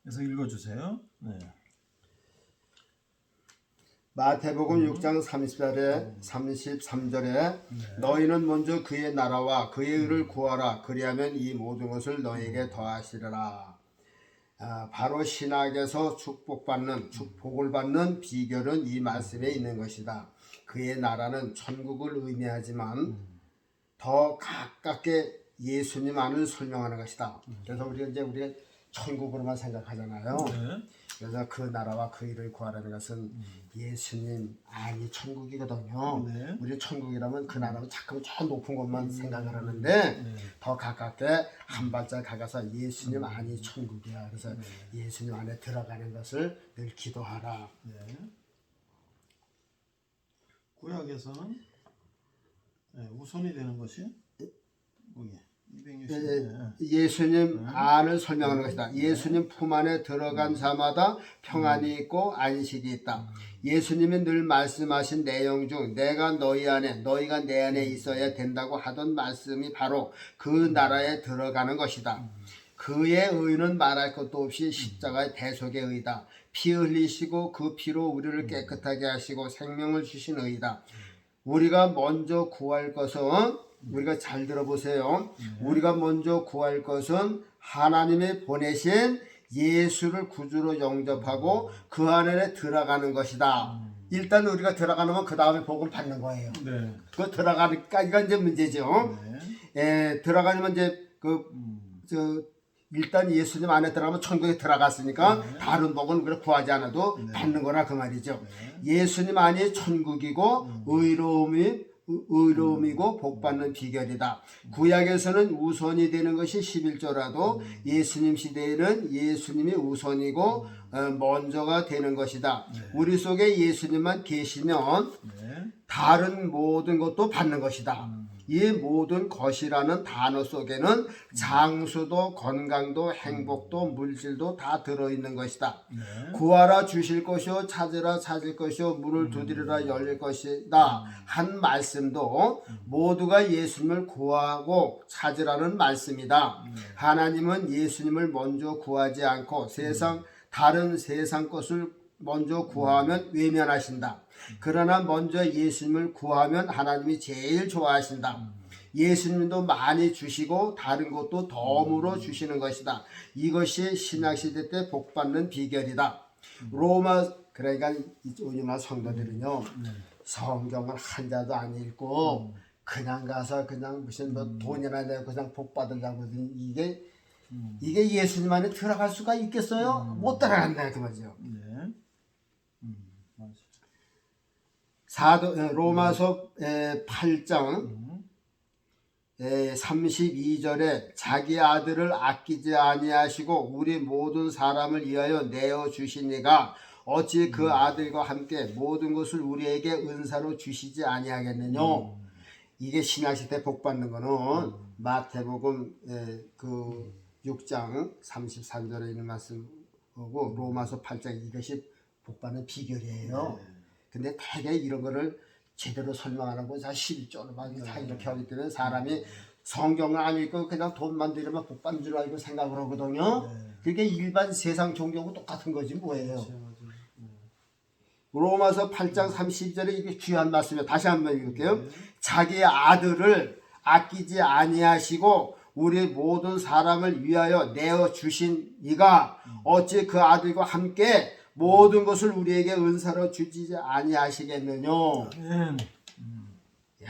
그래서 읽어주세요. 네. 마태복음 6장 33절에 너희는 먼저 그의 나라와 그의 의를 구하라. 그리하면 이 모든 것을 너희에게 더하시리라. 바로 신학에서 축복을 받는 비결은 이 말씀에 있는 것이다. 그의 나라는 천국을 의미하지만 더 가깝게 예수님 안을 설명하는 것이다. 그래서 우리가 천국으로만 생각하잖아요. 네. 그래서 그 나라와 그 일을 구하라는 것은 예수님 안이 천국이거든요. 네. 우리 천국이라면 그 나라는 자꾸 저 높은 곳만 생각을 하는데 더 가깝게 한 발짝 가까서 예수님 안이 천국이야. 그래서 예수님 안에 들어가는 것을 늘 기도하라. 네. 구약에서는 우선이 되는 것이 뭐게? 260. 예수님 안을 설명하는 것이다. 예수님 품 안에 들어간 자마다 평안이 있고 안식이 있다. 예수님이 늘 말씀하신 내용 중 내가 너희 안에 너희가 내 안에 있어야 된다고 하던 말씀이 바로 그 나라에 들어가는 것이다. 그의 의는 말할 것도 없이 십자가의 대속의 의다. 피 흘리시고 그 피로 우리를 깨끗하게 하시고 생명을 주신 의다. 우리가 먼저 구할 것은 우리가 잘 들어보세요. 우리가 먼저 구할 것은 하나님이 보내신 예수를 구주로 영접하고 그 안에 들어가는 것이다. 일단 우리가 들어가면 그 다음에 복을 받는 거예요. 네. 그 들어가니까 이건 이제 문제죠. 들어가면 이제 일단 예수님 안에 들어가면 천국에 들어갔으니까 다른 복은 우리가 구하지 않아도 받는 거라 그 말이죠. 예수님 안이 천국이고 의로움이고 복받는 비결이다. 구약에서는 우선이 되는 것이 11조라도 예수님 시대에는 예수님이 우선이고 먼저가 되는 것이다. 우리 속에 예수님만 계시면 다른 모든 것도 받는 것이다. 이 모든 것이라는 단어 속에는 장수도 건강도 행복도 물질도 다 들어있는 것이다. 구하라 주실 것이요 찾으라 찾을 것이요 문을 두드리라 열릴 것이다 한 말씀도 모두가 예수님을 구하고 찾으라는 말씀이다. 하나님은 예수님을 먼저 구하지 않고 다른 세상 것을 먼저 구하면 외면하신다. 그러나 먼저 예수님을 구하면 하나님이 제일 좋아하신다. 예수님도 많이 주시고 다른 것도 덤으로 주시는 것이다. 이것이 신약시대 때 복받는 비결이다. 그러니까 우리나라 성도들은요 성경을 한자도 안 읽고 그냥 가서 그냥 무슨 뭐 돈이나 내고 그냥 복받으려고 이게 예수님 안에 들어갈 수가 있겠어요? 못 들어간다 그 말이죠. 로마서 8장 32절에 자기 아들을 아끼지 아니하시고 우리 모든 사람을 위하여 내어 주시니가 어찌 그 아들과 함께 모든 것을 우리에게 은사로 주시지 아니하겠느냐. 이게 신약시대 복받는 거는 마태복음 그 6장 33절에 있는 말씀이고 로마서 8장 이것이 복받는 비결이에요. 근데 대개 이런 거를 제대로 설명 안 하고 다 11조로 막 다 이렇게 하기 때문에 사람이 성경을 안 읽고 그냥 돈만 들이면 복 받는 줄 알고 생각을 하거든요. 그게 일반 세상 종교하고 똑같은 거지 뭐예요. 로마서 8장 32절에 이게 귀한 말씀이에요. 다시 한번 읽을게요. 자기의 아들을 아끼지 아니하시고 우리 모든 사람을 위하여 내어 주신 이가 어찌 그 아들과 함께 모든 것을 우리에게 은사로 주지 아니하시겠느냐.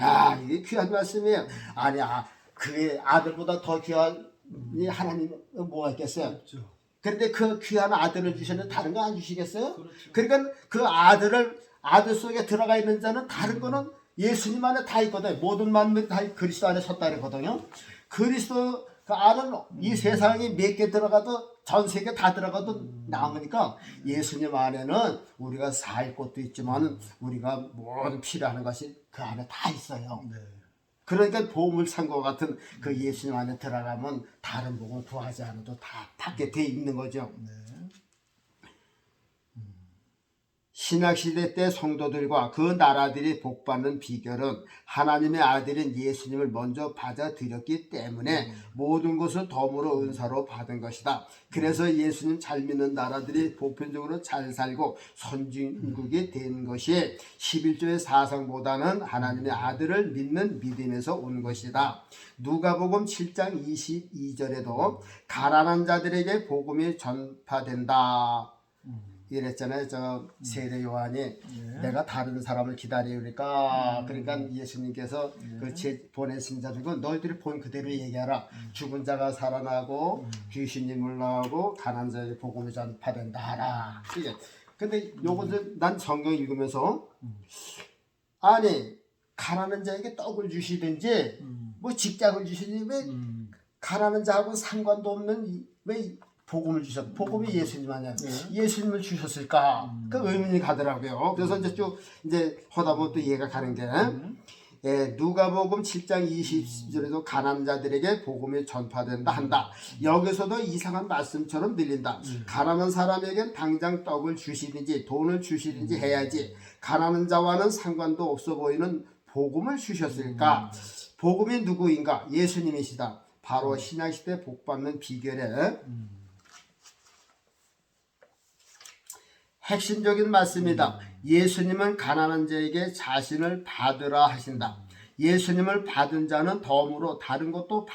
야, 이게 귀한 말씀이에요. 아니, 그의 아들보다 더 귀한 하나님 뭐가 있겠어요? 그런데 그 귀한 아들을 주셨는데 다른 거 안 주시겠어요? 그러니까 그 아들 속에 들어가 있는 자는 다른 거는 예수님 안에 다 있거든요. 모든 만물이 다 그리스도 안에 섰다 그랬거든요. 그리스도 그 안은 이 세상이 몇 개 들어가도 전 세계 다 들어가도 남으니까 예수님 안에는 우리가 살 곳도 있지만 우리가 모든 필요한 것이 그 안에 다 있어요. 그러니까 보물창고 같은 그 예수님 안에 들어가면 다른 복을 구하지 않아도 다 받게 돼 있는 거죠. 신약시대 때 성도들과 그 나라들이 복받는 비결은 하나님의 아들인 예수님을 먼저 받아들였기 때문에 모든 것을 덤으로 은사로 받은 것이다. 그래서 예수님 잘 믿는 나라들이 보편적으로 잘 살고 선진국이 된 것이 11조의 사상보다는 하나님의 아들을 믿는 믿음에서 온 것이다. 누가복음 7장 22절에도 가난한 자들에게 복음이 전파된다 이랬잖아요. 저 세례 요한이 내가 다른 사람을 기다리니까 그러니까 예수님께서 그 보내신 자들고 너희들이 본 그대로 얘기하라. 죽은 자가 살아나고 귀신이 물러가고 가난한 자에게 복음이 전파된다 하라. 이게 근데 요것을 난 성경 읽으면서 아니 가난한 자에게 떡을 주시든지 뭐 직장을 주시든지 왜 가난한 자하고 상관도 없는 왜 복음을 주셨? 복음이 예수님 아니야? 예수님을 주셨을까? 그 의문이 가더라고요. 그래서 이제 쭉 이제 하다 보면 또 이해가 가는 게 누가복음 7장 20절에도 가난한 자들에게 복음이 전파된다 한다. 여기서도 이상한 말씀처럼 들린다. 가난한 사람에겐 당장 떡을 주시든지 돈을 주시든지 해야지 가난한 자와는 상관도 없어 보이는 복음을 주셨을까? 복음이 누구인가? 예수님이시다. 바로 신약시대 복받는 비결에 핵심적인 말씀이다. 예수님은 가난한 자에게 자신을 받으라 하신다. 예수님을 받은 자는 덤으로 다른 것도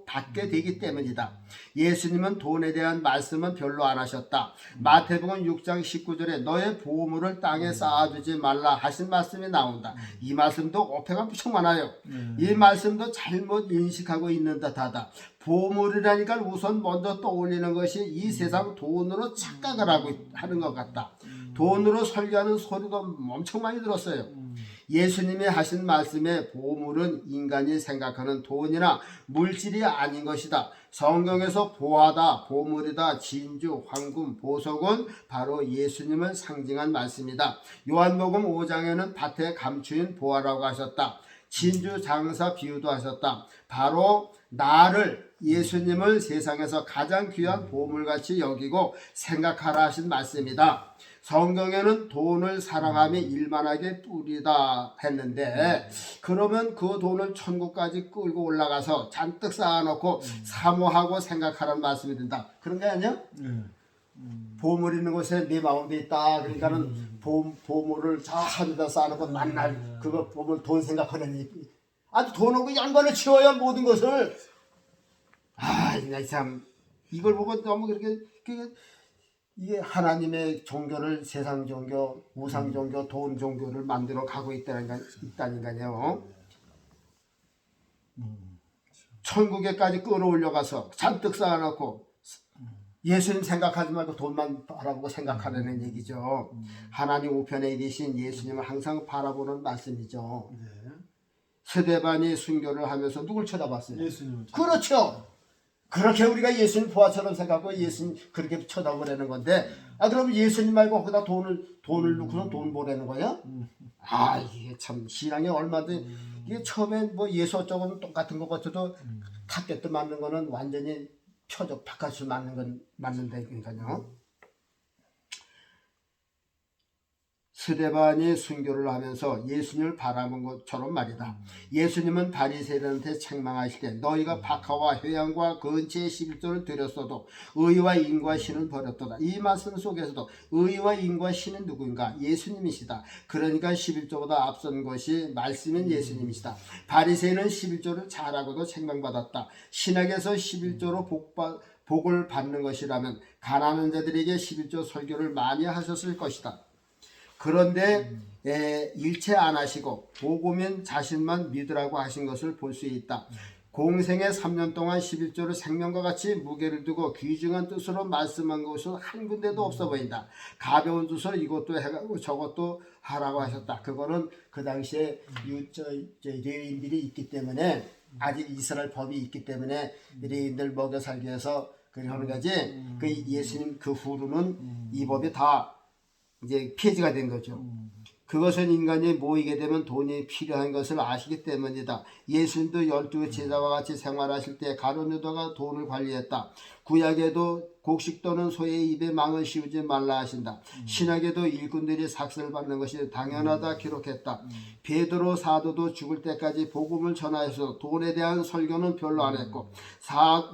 받게 되기 때문이다. 예수님은 돈에 대한 말씀은 별로 안 하셨다. 마태복음 6장 19절에 너의 보물을 땅에 쌓아두지 말라 하신 말씀이 나온다. 이 말씀도 어폐가 무척 많아요. 이 말씀도 잘못 인식하고 있는 듯하다. 보물이라니까 우선 먼저 떠올리는 것이 이 세상 돈으로 착각을 하는 것 같다. 돈으로 설교하는 소리도 엄청 많이 들었어요. 예수님이 하신 말씀에 보물은 인간이 생각하는 돈이나 물질이 아닌 것이다. 성경에서 보화다, 보물이다, 진주, 황금, 보석은 바로 예수님을 상징한 말씀이다. 요한복음 5장에는 밭에 감추인 보화라고 하셨다. 진주 장사 비유도 하셨다. 바로 나를 예수님을 세상에서 가장 귀한 보물같이 여기고 생각하라 하신 말씀이다. 성경에는 돈을 사랑함이 일만하게 뿌리다 했는데 그러면 그 돈을 천국까지 끌고 올라가서 잔뜩 쌓아놓고 사모하고 생각하라는 말씀이 된다. 그런 게 아니야? 보물 있는 곳에 내 마음도 있다. 그러니까는 보물을 저 하늘에다 쌓아놓고 만날 그거 보물 돈 생각하는 아주 돈하고 양반을 치워야 모든 것을 나 참 이걸 보고 너무 그렇게 이게 하나님의 종교를 세상 종교, 우상 종교, 돈 종교를 만들어 가고 있다니까요. 천국에까지 끌어올려가서 잔뜩 쌓아놓고 예수님 생각하지 말고 돈만 바라보고 생각하라는 얘기죠. 하나님 우편에 계신 예수님을 항상 바라보는 말씀이죠. 스데반이 순교를 하면서 누굴 쳐다봤어요? 예수님을 그렇죠. 그렇게 우리가 예수님 보아처럼 생각하고 예수님 그렇게 쳐다보라는 건데 그럼 예수님 말고 거기다 돈을 넣고서 돈 보내는 거야? 이게 참 신앙이 얼마든지 이게 처음엔 뭐 예수 어쩌고는 똑같은 것 같아도 탑get도 맞는 거는 완전히 표적 바깥을 맞는 건 맞는다니까요. 스데반이 순교를 하면서 예수님을 바라본 것처럼 말이다. 예수님은 바리새인한테 책망하실 때 너희가 박하와 회양과 근처의 11조를 드렸어도 의와 인과 신은 버렸도다. 이 말씀 속에서도 의와 인과 신은 누구인가? 예수님이시다. 그러니까 11조보다 앞선 것이 말씀인 예수님이시다. 바리새인은 11조를 잘하고도 책망받았다. 신학에서 11조로 복을 받는 것이라면 가난한 자들에게 11조 설교를 많이 하셨을 것이다. 그런데 일체 안 하시고 복음인 자신만 믿으라고 하신 것을 볼 수 있다. 공생의 3년 동안 11조를 생명과 같이 무게를 두고 귀중한 뜻으로 말씀한 것은 한 군데도 없어 보인다. 가벼운 뜻으로 이것도 해가고 저것도 하라고 하셨다. 그거는 그 당시에 레위인들이 있기 때문에 아직 이스라엘 법이 있기 때문에 레위인들 먹여 살기 위해서 그러는 거지. 그 예수님 그 후로는 이 법이 다 이제 폐지가 된 거죠. 그것은 인간이 모이게 되면 돈이 필요한 것을 아시기 때문이다. 예수님도 12 제자와 같이 생활하실 때 가룟 유다가 돈을 관리했다. 구약에도 곡식 또는 소의 입에 망을 씌우지 말라 하신다. 신약에도 일꾼들이 삭슬 받는 것이 당연하다 기록했다. 베드로 사도도 죽을 때까지 복음을 전하여서 돈에 대한 설교는 별로 안 했고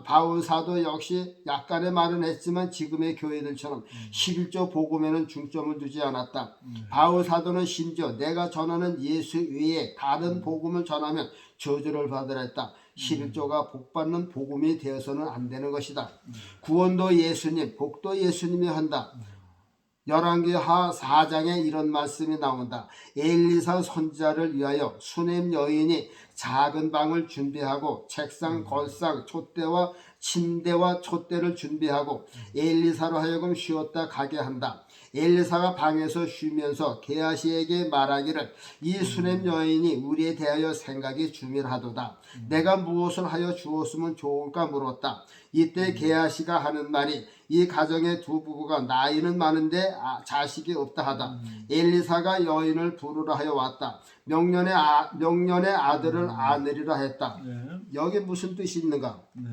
바울 사도 역시 약간의 말은 했지만 지금의 교회들처럼 11조 복음에는 중점을 두지 않았다. 바울 사도는 심지어 내가 전하는 예수 외에 다른 복음을 전하면 저주를 받으라 했다. 11조가 복받는 복음이 되어서는 안 되는 것이다. 구원도 예수님, 복도 예수님이 한다. 열왕기하 4장에 이런 말씀이 나온다. 엘리사 선지자를 위하여 수넴 여인이 작은 방을 준비하고 책상, 걸상, 촛대와 침대와 촛대를 준비하고 엘리사로 하여금 쉬었다 가게 한다. 엘리사가 방에서 쉬면서 게하시에게 말하기를 이 수넴 여인이 우리에 대하여 생각이 주밀하도다. 내가 무엇을 하여 주었으면 좋을까 물었다. 이때 게하시가 하는 말이 이 가정의 두 부부가 나이는 많은데 자식이 없다 하다. 엘리사가 여인을 부르라 하여 왔다. 명년의 아들을 아내리라 했다. 네. 여기 무슨 뜻이 있는가? 네.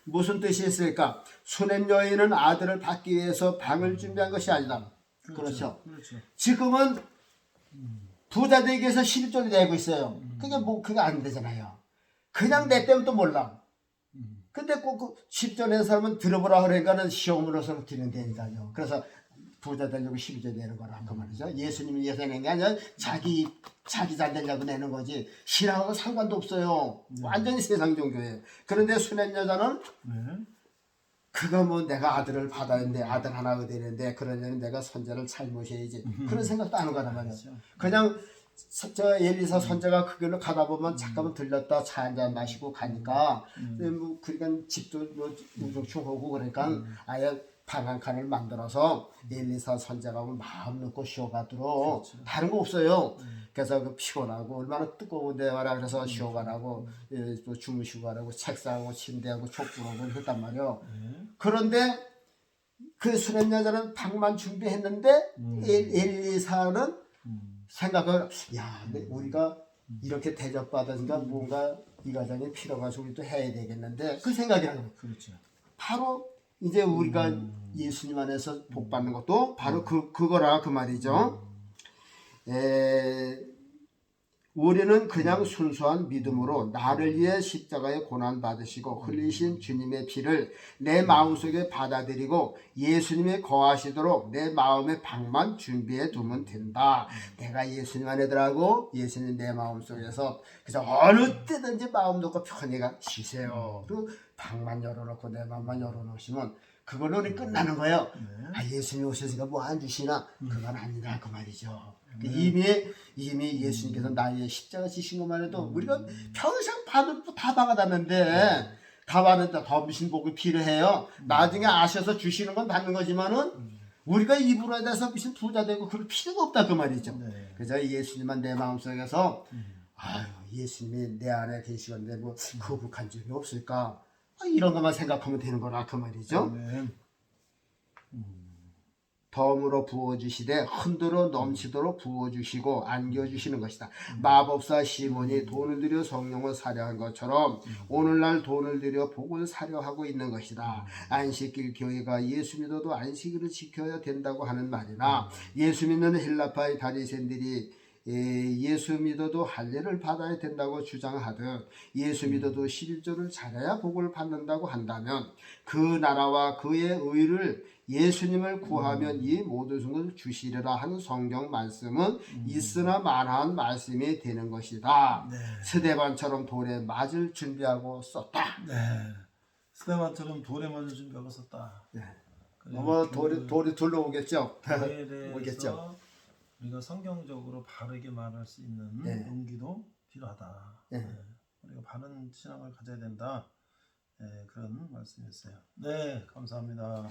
무슨 뜻이 있을까? 수넴 여인은 아들을 받기 위해서 방을 준비한 것이 아니다. 그렇죠. 지금은 부자 되기 위해서 11조를 내고 있어요. 그게 안 되잖아요. 그냥 내 때면 또 몰라. 근데 꼭 10조 낸 사람은 들어보라 그러니까는 시험으로서 드린다니까요. 그래서 부자 되려고 12조 내는 거라 그 말이죠. 예수님이 위해서 내는 게 아니라 자기 잘 되려고 내는 거지. 신앙하고 상관도 없어요. 완전히 세상 종교예요. 그런데 수넴 여자는 그가 뭐 내가 아들을 받아야 되는데 아들 하나가 되는데 그러려면 내가 선자를 잘 모셔야지. 그런 생각도 안 하는 거란 말이죠. 그냥 저 엘리사 선자가 그 길로 가다 보면 잠깐만 들렸다 차 한잔 마시고 가니까 뭐 그러니까 집도 뭐 우중충하고 그러니까 아예 방 한 칸을 만들어서 엘리사 선자가 마음 놓고 쉬어가도록 다른 거 없어요. 그래서 그 피곤하고 얼마나 뜨거운데 와라 그래서 쉬어가라고 또 주무시고 가라고 책상하고 침대하고 촛불하고 했단 말이요. 그런데 그 수렘 여자는 방만 준비했는데 엘리사는 생각을 야 우리가 이렇게 대접받으니까 뭔가 이 가정에 필요가 우리 또 해야 되겠는데 그 생각이 나는 거예요. 그렇죠. 바로 이제 우리가 예수님 안에서 복 받는 것도 바로 그거라 그 말이죠. 우리는 그냥 순수한 믿음으로 나를 위해 십자가에 고난 받으시고 흘리신 주님의 피를 내 마음속에 받아들이고 예수님이 거하시도록 내 마음의 방만 준비해 두면 된다. 내가 예수님 안에 들어가고 예수님 내 마음속에서 그래서 어느 때든지 마음 놓고 편히 쉬세요. 그리고 방만 열어놓고 내 마음만 열어놓으시면 그걸로 끝나는 거예요. 예수님이 오셨으니까 뭐 안 주시나? 그건 아니다 그 말이죠. 이미 예수님께서 나의 십자가 지신 것만 해도 우리가 평생 받을 다 받았는데 다 받는다 더 미신 복이 필요해요. 나중에 아셔서 주시는 건 받는 거지만은 우리가 입으로 해서 미신 부자 되고 그럴 필요가 없다 그 말이죠. 그래서 예수님만 내 마음속에서 예수님이 내 안에 계시건데 뭐 거북한 점이 없을까? 이런 것만 생각하면 되는 거라 그 말이죠. 덤으로 부어주시되 흔들어 넘치도록 부어주시고 안겨주시는 것이다. 마법사 시몬이 돈을 들여 성령을 사려 한 것처럼 오늘날 돈을 들여 복을 사려 하고 있는 것이다. 안식일 교회가 예수 믿어도 안식일을 지켜야 된다고 하는 말이나 예수 믿는 헬라파의 바리새인들이 예수 믿어도 할례를 받아야 된다고 주장하듯 예수 믿어도 11조를 잘해야 복을 받는다고 한다면 그 나라와 그의 의를 예수님을 구하면 이 모든 것을 주시리라 하는 성경 말씀은 있으나 마나한 말씀이 되는 것이다. 스데반처럼 돌에 맞을 준비하고 썼다. 스데반처럼 돌에 맞을 준비하고 썼다. 뭐 돌이 둘러오겠죠. 그에 대해서 오겠죠. 우리가 성경적으로 바르게 말할 수 있는 용기도 필요하다. 우리가 바른 신앙을 가져야 된다. 그런 말씀이었어요. 네, 감사합니다.